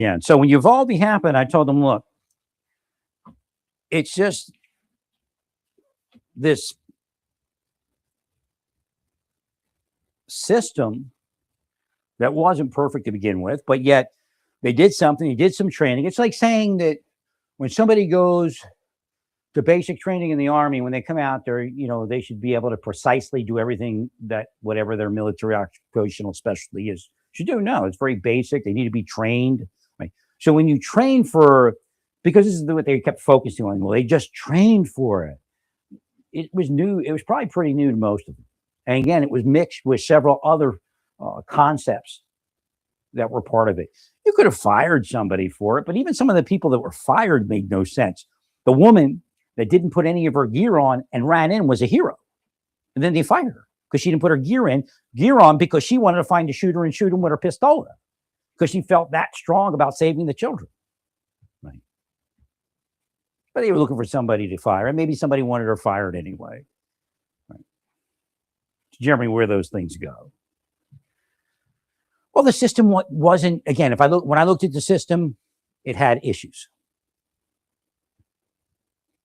Yeah. And so when Uvalde happened, I told them, look, it's just this system that wasn't perfect to begin with, but yet they did something, they did some training. It's like saying that when somebody goes to basic training in the Army, when they come out there, they should be able to precisely do everything that whatever their military occupational specialty is should do. No, it's very basic. They need to be trained. Right? So when you train because this is what they kept focusing on, well, they just trained for it. It was new. It was probably pretty new to most of them. And again, it was mixed with several other concepts that were part of it. You could have fired somebody for it, but even some of the people that were fired made no sense. The woman that didn't put any of her gear on and ran in was a hero. And then they fired her because she didn't put her gear on because she wanted to find a shooter and shoot him with her pistola because she felt that strong about saving the children. Right. But they were looking for somebody to fire, and maybe somebody wanted her fired anyway. Right. It's generally where those things go. Well, the system wasn't, again, when I looked at the system, it had issues.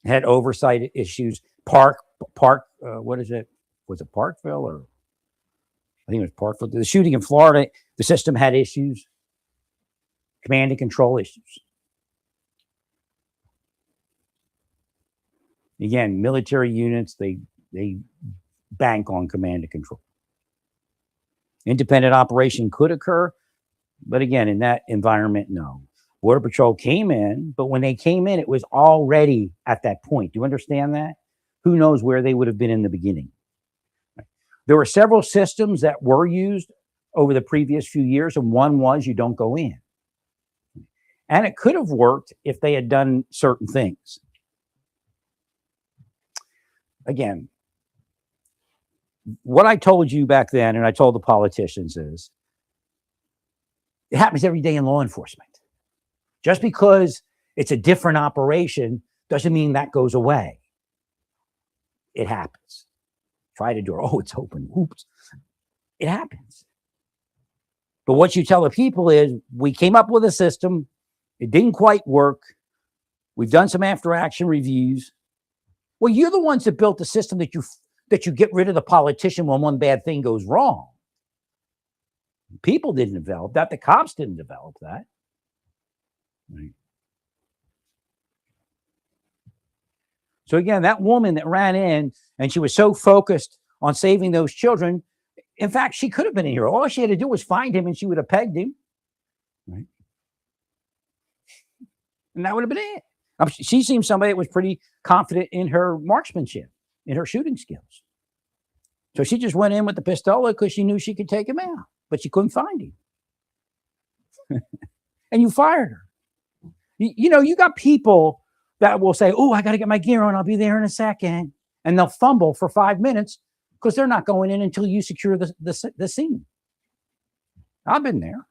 It had oversight issues. What is it? Was it Parkville or I think it was Parkville? The shooting in Florida, the system had issues. Command and control issues. Again, military units, they bank on command and control. Independent operation could occur, but again, in that environment, no. Border Patrol came in, but when they came in, it was already at that point. Do you understand that? Who knows where they would have been in the beginning? Right. There were several systems that were used over the previous few years, and one was you don't go in. And it could have worked if they had done certain things. Again, what I told you back then, and I told the politicians, is it happens every day in law enforcement. Just because it's a different operation doesn't mean that goes away. It happens. Try the door. Oh, it's open. Oops. It happens. But what you tell the people is, we came up with a system. It didn't quite work. We've done some after-action reviews. Well, you're the ones that built the system that you get rid of the politician when one bad thing goes wrong. People didn't develop that. The cops didn't develop that. Right. So again, that woman that ran in and she was so focused on saving those children, in fact, she could have been a hero. All she had to do was find him and she would have pegged him. Right. And that would have been it. She seemed somebody that was pretty confident in her marksmanship, in her shooting skills. So she just went in with the pistola because she knew she could take him out, but she couldn't find him. And you fired her. You got people that will say, oh, I got to get my gear on. I'll be there in a second. And they'll fumble for 5 minutes because they're not going in until you secure the scene. I've been there.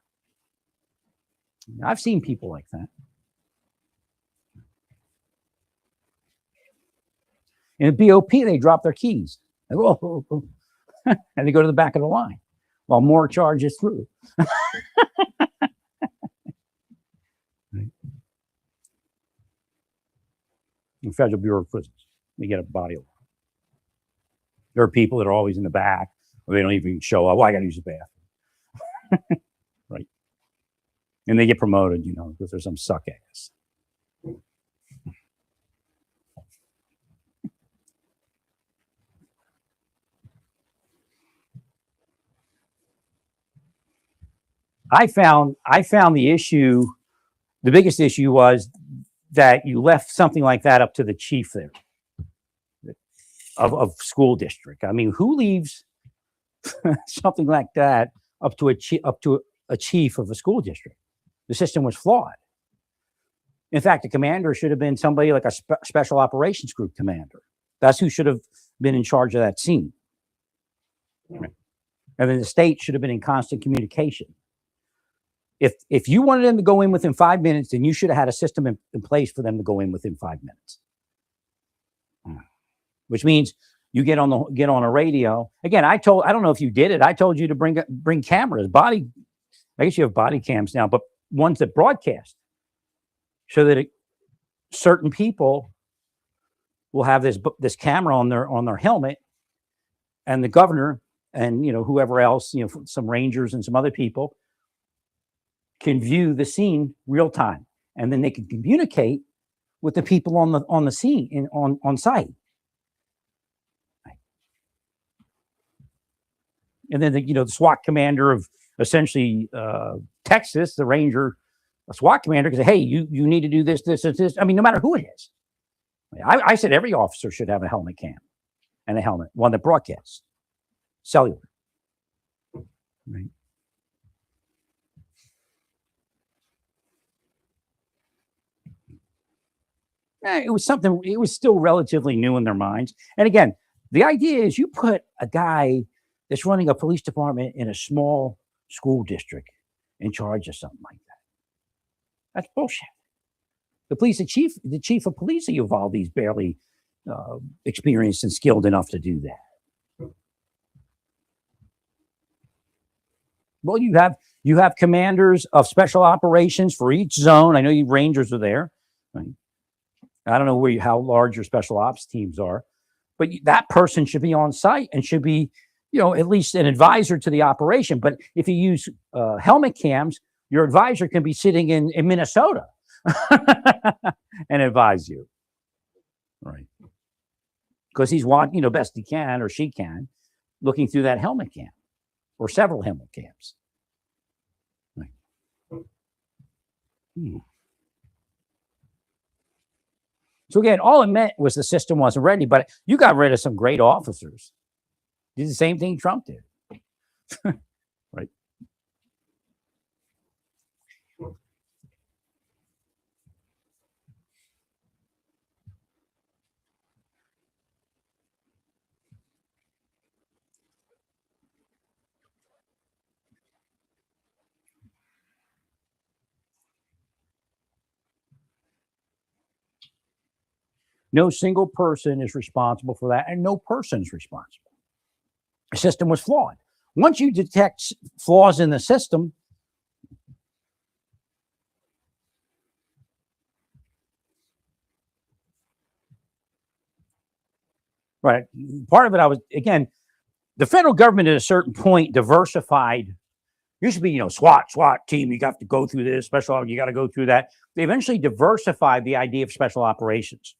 I've seen people like that. In the BOP, they drop their keys. They go, oh. And they go to the back of the line while more charges through. The Federal Bureau of Prisons, they get a body alarm. There are people that are always in the back, or they don't even show up. Well, I got to use the bathroom. Right. And they get promoted, because there's some suck ass. I found the issue, the biggest issue was that you left something like that up to the chief there of school district. I mean, who leaves something like that up to a chief of a school district? The system was flawed. In fact, the commander should have been somebody like a special operations group commander. That's who should have been in charge of that scene. Right. And then the state should have been in constant communication. If you wanted them to go in within 5 minutes, then you should have had a system in place for them to go in within 5 minutes. Which means you get on a radio. Again, I don't know if you did it. I told you to bring cameras, I guess you have body cams now, but ones that broadcast, so that certain people will have this camera on their helmet, and the governor and whoever else, some rangers and some other people can view the scene real time, and then they can communicate with the people on the scene on site. And then the SWAT commander of essentially Texas, the ranger, a SWAT commander, can say, "Hey, you need to do this, this, and this." I mean, no matter who it is. I said every officer should have a helmet cam and a helmet, one that broadcasts cellular. Right. It was something. It was still relatively new in their minds. And again, the idea is you put a guy that's running a police department in a small school district in charge of something like that. That's bullshit. The chief of police of Uvalde is barely experienced and skilled enough to do that. Well, you have commanders of special operations for each zone. I know you Rangers are there. Right? I don't know how large your special ops teams are, but that person should be on site and should be, at least an advisor to the operation. But if you use helmet cams, your advisor can be sitting in Minnesota and advise you, right? Because he's watching, best he can or she can, looking through that helmet cam or several helmet cams. Right. So again, all it meant was the system wasn't ready, but you got rid of some great officers. Did the same thing Trump did. Right. No single person is responsible for that, and no person is responsible. The system was flawed. Once you detect flaws in the system, right? Part of it, the federal government at a certain point diversified. Used to be, SWAT team, you got to go through this, special, you got to go through that. They eventually diversified the idea of special operations.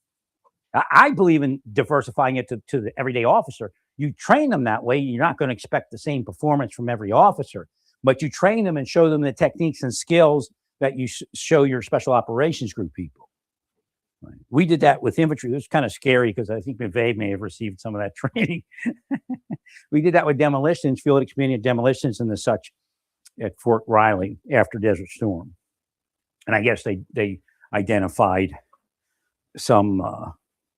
I believe in diversifying it to the everyday officer. You train them that way. You're not going to expect the same performance from every officer, but you train them and show them the techniques and skills that you show your special operations group people. Right. We did that with infantry. It was kind of scary because I think McVeigh may have received some of that training. We did that with demolitions, field expedient demolitions and the such at Fort Riley after Desert Storm. And I guess they identified some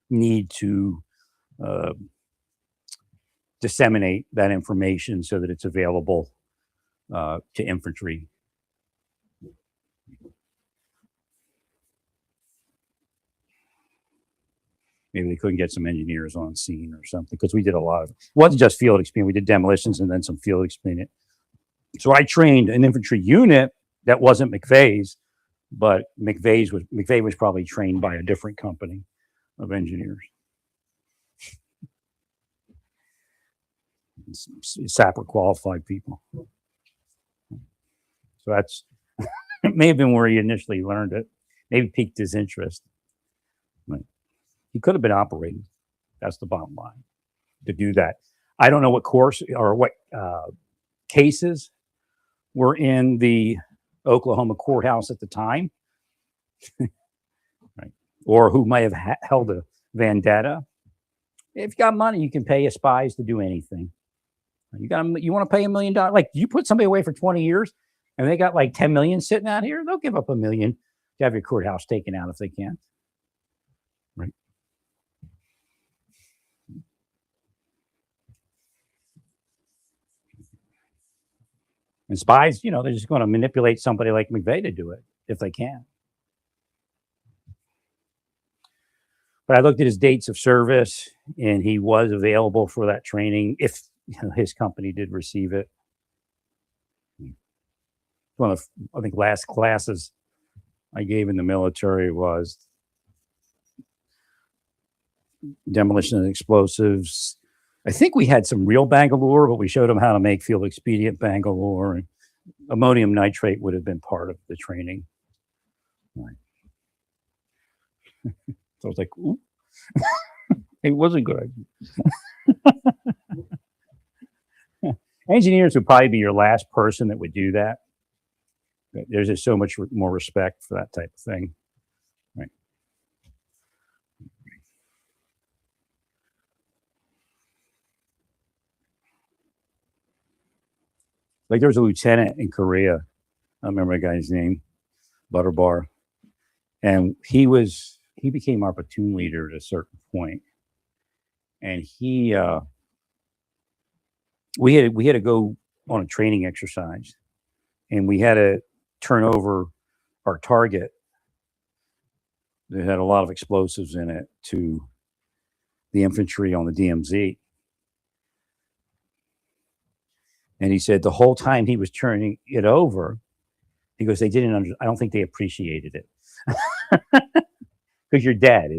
need to disseminate that information so that it's available to infantry. Maybe they couldn't get some engineers on scene or something, because we did a lot of, it wasn't just field expedient. We did demolitions and then some field expedient. So I trained an infantry unit that wasn't McVeigh's, but McVeigh was probably trained by a different company of engineers. SAPR qualified people. So that's it may have been where he initially learned it. Maybe piqued his interest. But he could have been operating. That's the bottom line. To do that, I don't know what course or what cases were in the Oklahoma courthouse at the time, right? Or who might have held a vendetta. If you got money, you can pay your spies to do anything. You want to pay $1 million? Like, you put somebody away for 20 years and they got like 10 million sitting out here, they'll give up $1 million to have your courthouse taken out if they can. Right. And spies, they're just going to manipulate somebody like McVeigh to do it if they can. But I looked at his dates of service, and he was available for that training if his company did receive it. one of the, I think, last classes I gave in the military was demolition and explosives. I think we had some real Bangalore, but we showed them how to make field expedient Bangalore, and ammonium nitrate would have been part of the training. Right. So I was like, ooh. It wasn't good. Engineers would probably be your last person that would do that. There's just so much more respect for that type of thing. Right. Like there was a lieutenant in Korea. I don't remember the guy's name, Butterbar. And he became our platoon leader at a certain point. And we had to go on a training exercise, and we had to turn over our target that had a lot of explosives in it to the infantry on the DMZ. And he said the whole time he was turning it over, he goes, they didn't I don't think they appreciated it. Because you're dead.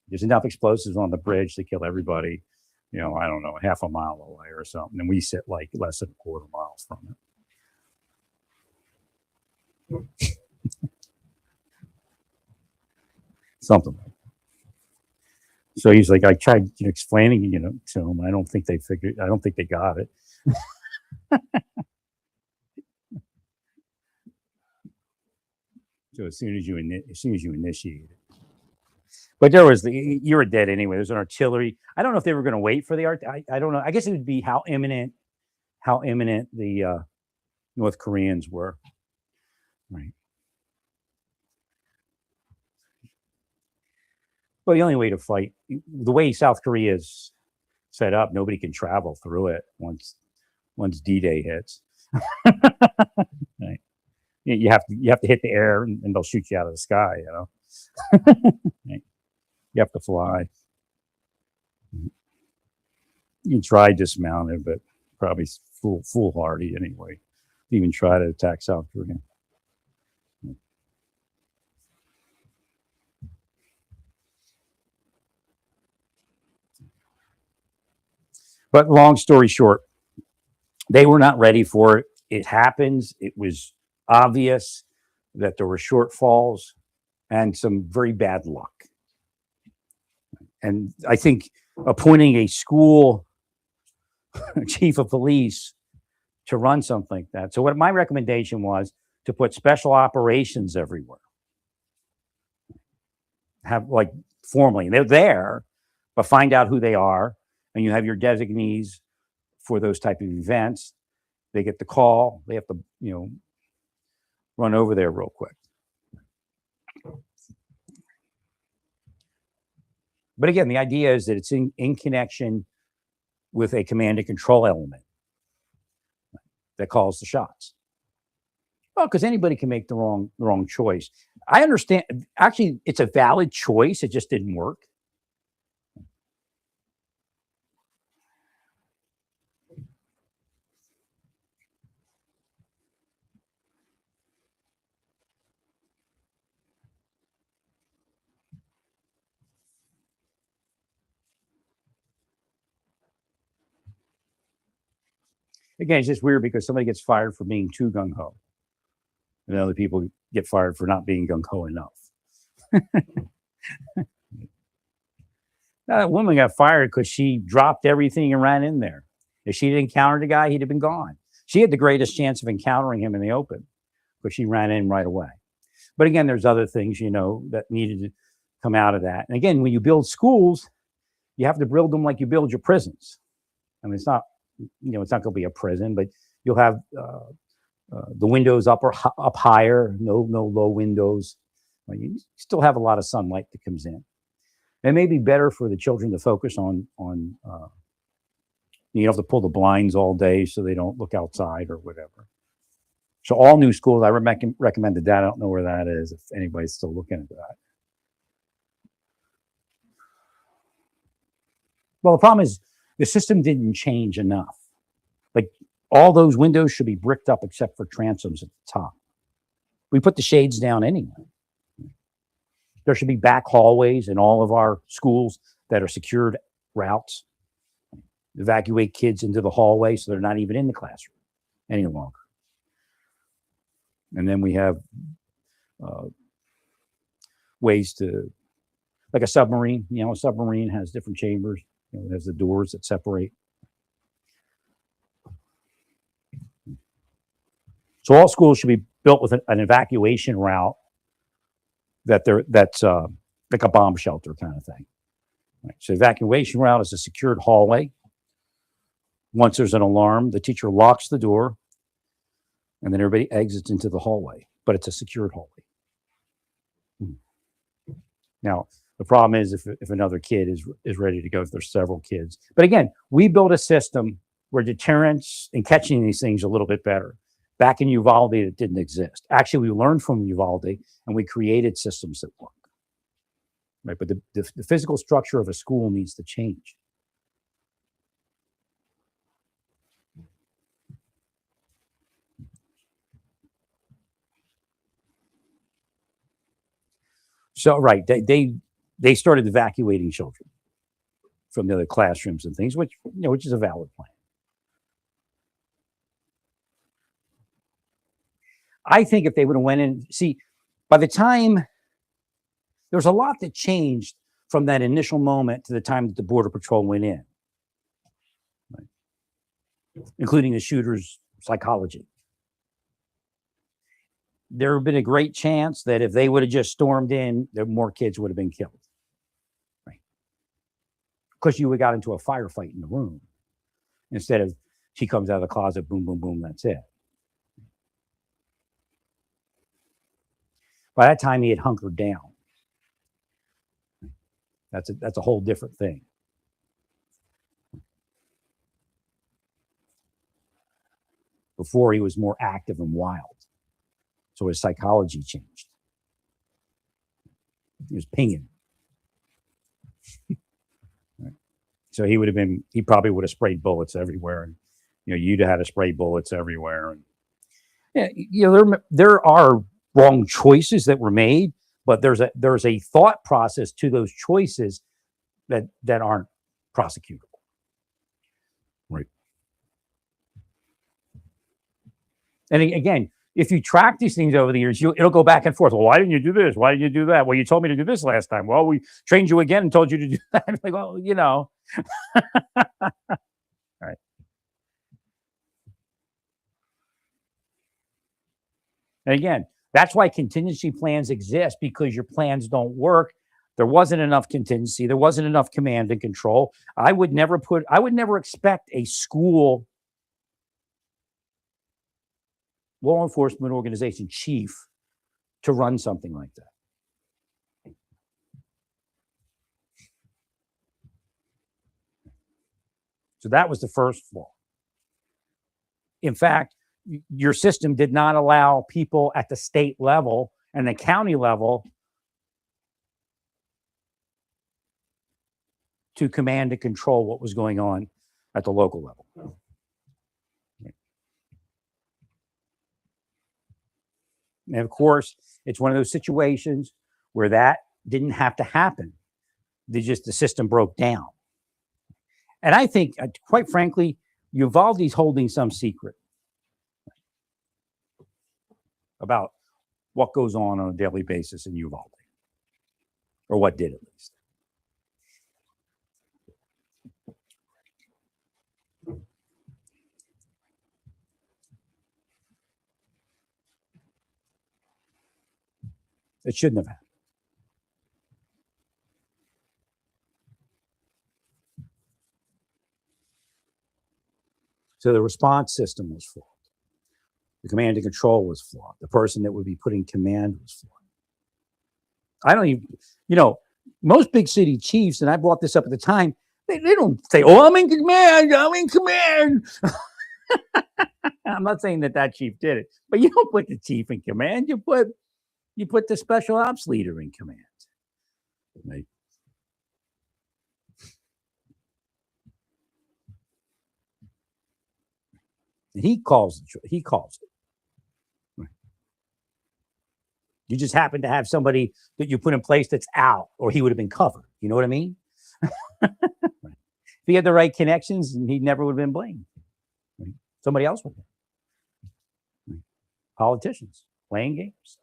There's enough explosives on the bridge to kill everybody, I don't know, half a mile away or something. And we sit like less than a quarter mile from it. Something. So he's like, I tried explaining, to him. I don't think they got it. So as soon as you initiate it. But you were dead anyway. There's an artillery. I don't know if they were going to wait for the art. I don't know. I guess it would be how imminent the North Koreans were. Right. Well, the only way to fight, the way South Korea is set up, nobody can travel through it once D-Day hits. Right. You have to hit the air, and they'll shoot you out of the sky. Right. You have to fly. You can try dismounted, but probably foolhardy anyway. Even try to attack South Korea. But long story short, they were not ready for it. It happens. It was obvious that there were shortfalls and some very bad luck. And I think appointing a school chief of police to run something like that. So what my recommendation was to put special operations everywhere. Have like formally, they're there, but find out who they are, and you have your designees for those type of events. They get the call. They have to, run over there real quick. But again, the idea is that it's in connection with a command and control element that calls the shots. Well, because anybody can make the wrong choice. I understand. Actually, it's a valid choice. It just didn't work. Again, it's just weird because somebody gets fired for being too gung-ho, and other people get fired for not being gung-ho enough. That woman got fired because she dropped everything and ran in there. If she didn't encounter the guy, he'd have been gone. She had the greatest chance of encountering him in the open because she ran in right away. But again, there's other things, that needed to come out of that. And again, when you build schools, you have to build them like you build your prisons. I mean, it's not going to be a prison, but you'll have the windows up higher, no low windows. You still have a lot of sunlight that comes in. It may be better for the children to focus on you have to pull the blinds all day so they don't look outside or whatever. So all new schools, I recommended that. I don't know where that is, if anybody's still looking at that. Well, the problem is the system didn't change enough. Like All those windows should be bricked up except for transoms at the top. We put the shades down anyway. There should be back hallways in all of our schools that are secured routes. Evacuate kids into the hallway so they're not even in the classroom any longer. And then we have ways to, like a submarine, a submarine has different chambers. It has the doors that separate. So all schools should be built with an evacuation route that's like a bomb shelter kind of thing. Right. So evacuation route is a secured hallway. Once there's an alarm, the teacher locks the door, and then everybody exits into the hallway. But it's a secured hallway. Now, the problem is if another kid is ready to go, if there's several kids. But again, we built a system where deterrence and catching these things a little bit better. Back in Uvalde, it didn't exist. Actually, we learned from Uvalde, and we created systems that work. Right? But the physical structure of a school needs to change. So, right, they started evacuating children from the other classrooms and things, which is a valid plan. I think if they would have went in, by the time there's a lot that changed from that initial moment to the time that the Border Patrol went in, right? Including the shooter's psychology. There would have been a great chance that if they would have just stormed in, that more kids would have been killed. Right? Because you would have got into a firefight in the room instead of she comes out of the closet, boom, boom, boom, that's it. By that time, he had hunkered down. That's a whole different thing. Before, he was more active and wild. So his psychology changed. He was pinging. Right. So he probably would have sprayed bullets everywhere. And, you'd have had to spray bullets everywhere. And, there are wrong choices that were made, but there's a thought process to those choices that aren't prosecutable. Right. And again, if you track these things over the years, it'll go back and forth. Well, why didn't you do this? Why didn't you do that? Well, you told me to do this last time. Well, we trained you again and told you to do that. Like, well, All right. And again, that's why contingency plans exist, because your plans don't work. There wasn't enough contingency. There wasn't enough command and control. I would never expect a school law enforcement organization chief to run something like that. So that was the first flaw. In fact, your system did not allow people at the state level and the county level to command and control what was going on at the local level. And of course, it's one of those situations where that didn't have to happen. The system broke down. And I think, quite frankly, Uvalde's holding some secret about what goes on a daily basis in Uvalde, or what did at least. It shouldn't have happened. So the response system was flawed. The command and control was flawed. The person that would be putting command was flawed. I don't even, most big city chiefs, and I brought this up at the time, they don't say, "Oh, I'm in command. I'm in command." I'm not saying that chief did it, but you don't put the chief in command. You put the special ops leader in command. Right? And he calls it. You just happen to have somebody that you put in place that's out, or he would have been covered. You know what I mean? If he had the right connections, he never would have been blamed. Somebody else would have. Politicians playing games.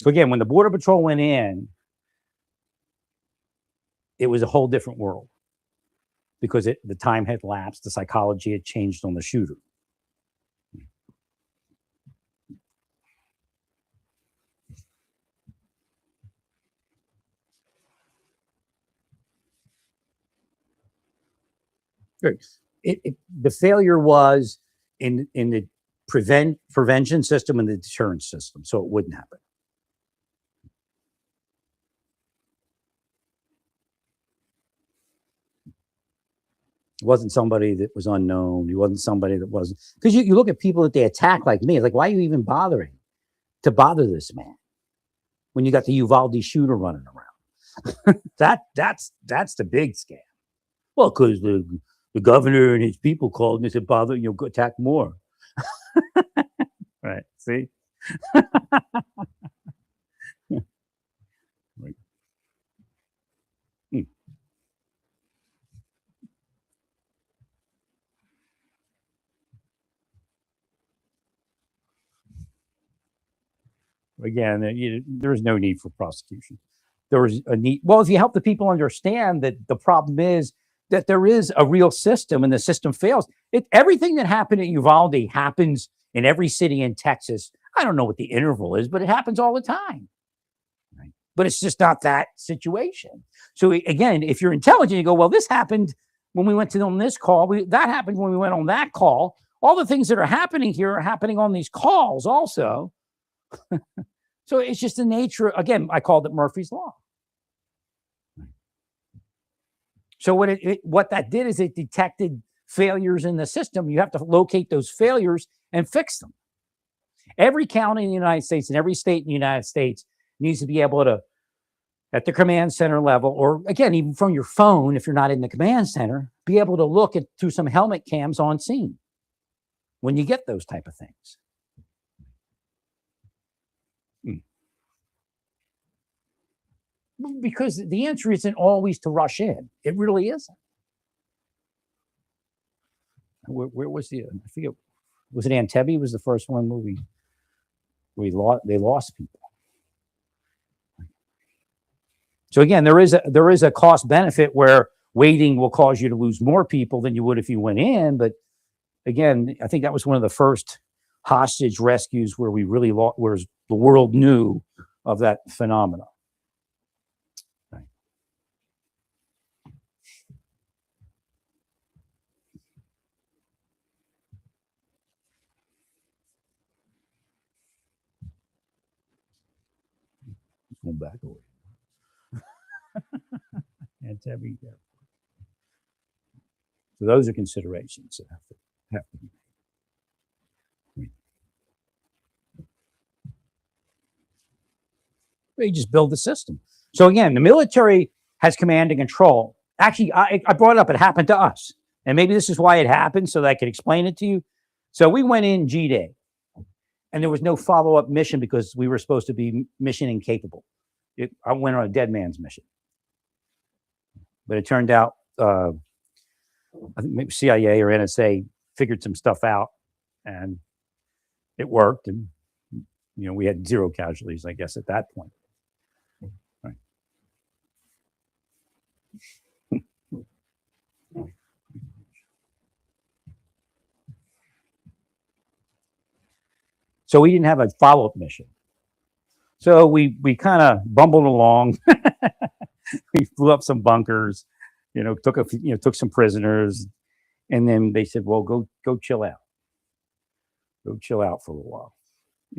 So again, when the Border Patrol went in, it was a whole different world because the time had lapsed. The psychology had changed on the shooter. The failure was in the prevention system and the deterrence system, so it wouldn't happen. It wasn't somebody that was unknown. It wasn't somebody that wasn't, because you look at people that they attack like me. It's like, why are you even bothering to bother this man when you got the Uvalde shooter running around? That's the big scam. Well, because the governor and his people called and they said, bother, go attack more. Right. See? Right. Again, there was no need for prosecution. There was a need. Well, if you help the people understand that the problem is that there is a real system and the system fails. Everything that happened at Uvalde happens in every city in Texas. I don't know what the interval is, but it happens all the time. Right? But it's just not that situation. So again, if you're intelligent, you go, well, this happened when we went on this call. That happened when we went on that call. All the things that are happening here are happening on these calls also. So it's just the nature. Again, I called it Murphy's Law. So what that did is it detected failures in the system. You have to locate those failures and fix them. Every county in the United States and every state in the United States needs to be able to, at the command center level, or again, even from your phone, if you're not in the command center, be able to look through some helmet cams on scene when you get those type of things. Because the answer isn't always to rush in. It really isn't. Where was I forget, was it Entebbe was the first one where they lost people. So again, there is a cost benefit where waiting will cause you to lose more people than you would if you went in. But again, I think that was one of the first hostage rescues where we really where the world knew of that phenomenon. Going back away. Entebbe. So those are considerations that have to be made. You just build the system. So again, the military has command and control. Actually, I brought it up. It happened to us, and maybe this is why it happened, so that I could explain it to you. So we went in G-Day, and there was no follow-up mission because we were supposed to be mission incapable. I went on a dead man's mission. But it turned out, I think maybe CIA or NSA figured some stuff out, and it worked. And, we had 0 casualties, I guess, at that point. Right. So we didn't have a follow-up mission. So we kind of bumbled along. We flew up some bunkers, took some prisoners, and then they said, "Well, go chill out. Go chill out for a little while."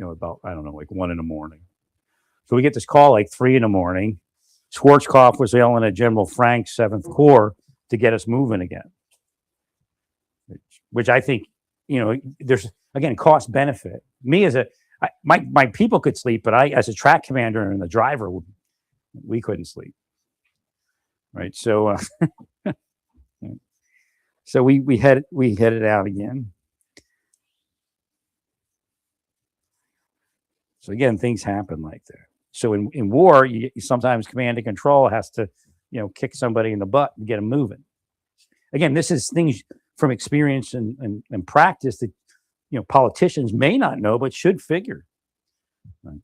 About, I don't know, like 1 a.m. So we get this call like 3 a.m. Schwarzkopf was yelling at General Frank's 7th Corps to get us moving again, which I think, there's again cost benefit. Me as my people could sleep, but I, as a track commander and the driver, we couldn't sleep. Right. So So we headed out again. So again, things happen like that. So in war, you sometimes command and control has to, kick somebody in the butt and get them moving. Again, this is things from experience and practice that politicians may not know but should figure. Right.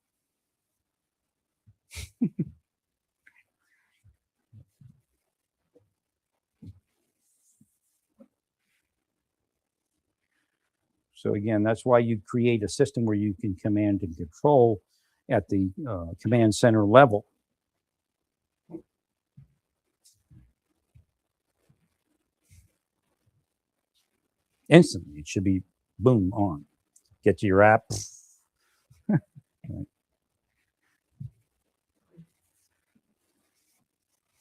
So again, that's why you create a system where you can command and control at the command center level. Instantly, it should be boom on. Get to your app. Right.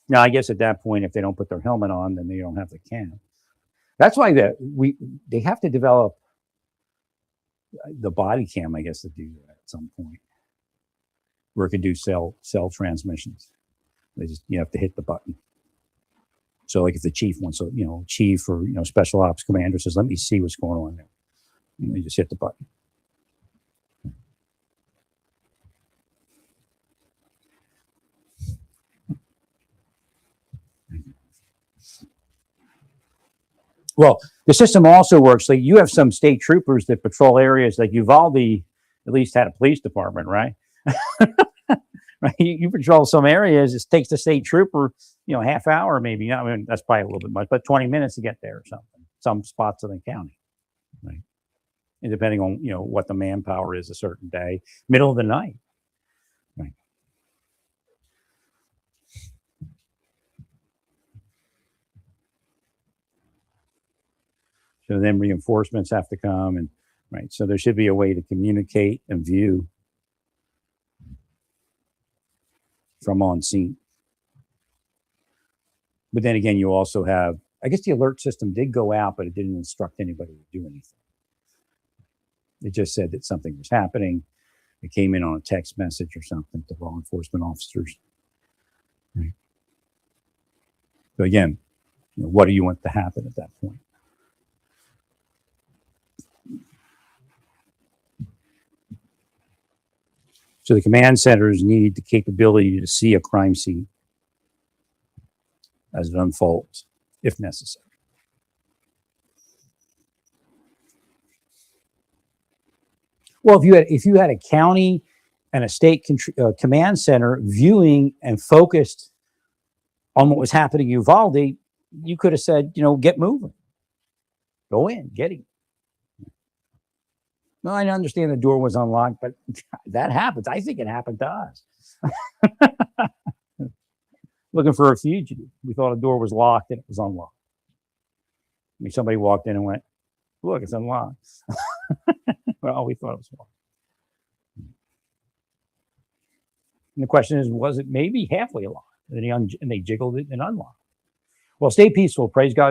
Now, I guess at that point, if they don't put their helmet on, then they don't have the cam. That's why they have to develop the body cam, I guess, to do that at some point, where it could do cell transmissions. You have to hit the button. So, like if the chief wants to, chief or special ops commander says, "Let me see what's going on there," you just hit the button. Well, the system also works. Like you have some state troopers that patrol areas. Like Uvalde, at least had a police department, right? Right? You patrol some areas. It takes the state trooper, half hour maybe. I mean, that's probably a little bit much, but 20 minutes to get there or something. Some spots in the county, right? And depending on what the manpower is a certain day, middle of the night, right? So then reinforcements have to come, and right. So there should be a way to communicate and view from on scene. But then again, you also have, I guess the alert system did go out, but it didn't instruct anybody to do anything. It just said that something was happening. It came in on a text message or something to law enforcement officers. Right. So again, what do you want to happen at that point? So the command centers need the capability to see a crime scene as it unfolds, if necessary. Well, if you had a county and a state command center viewing and focused on what was happening in Uvalde, you could have said, get moving, go in, get him. Well, I understand the door was unlocked, but that happens. I think it happened to us. Looking for a fugitive. We thought a door was locked and it was unlocked. I mean, somebody walked in and went, "Look, it's unlocked." Well, we thought it was locked. And the question is, was it maybe halfway locked? And they jiggled it and unlocked. Well, stay peaceful. Praise God.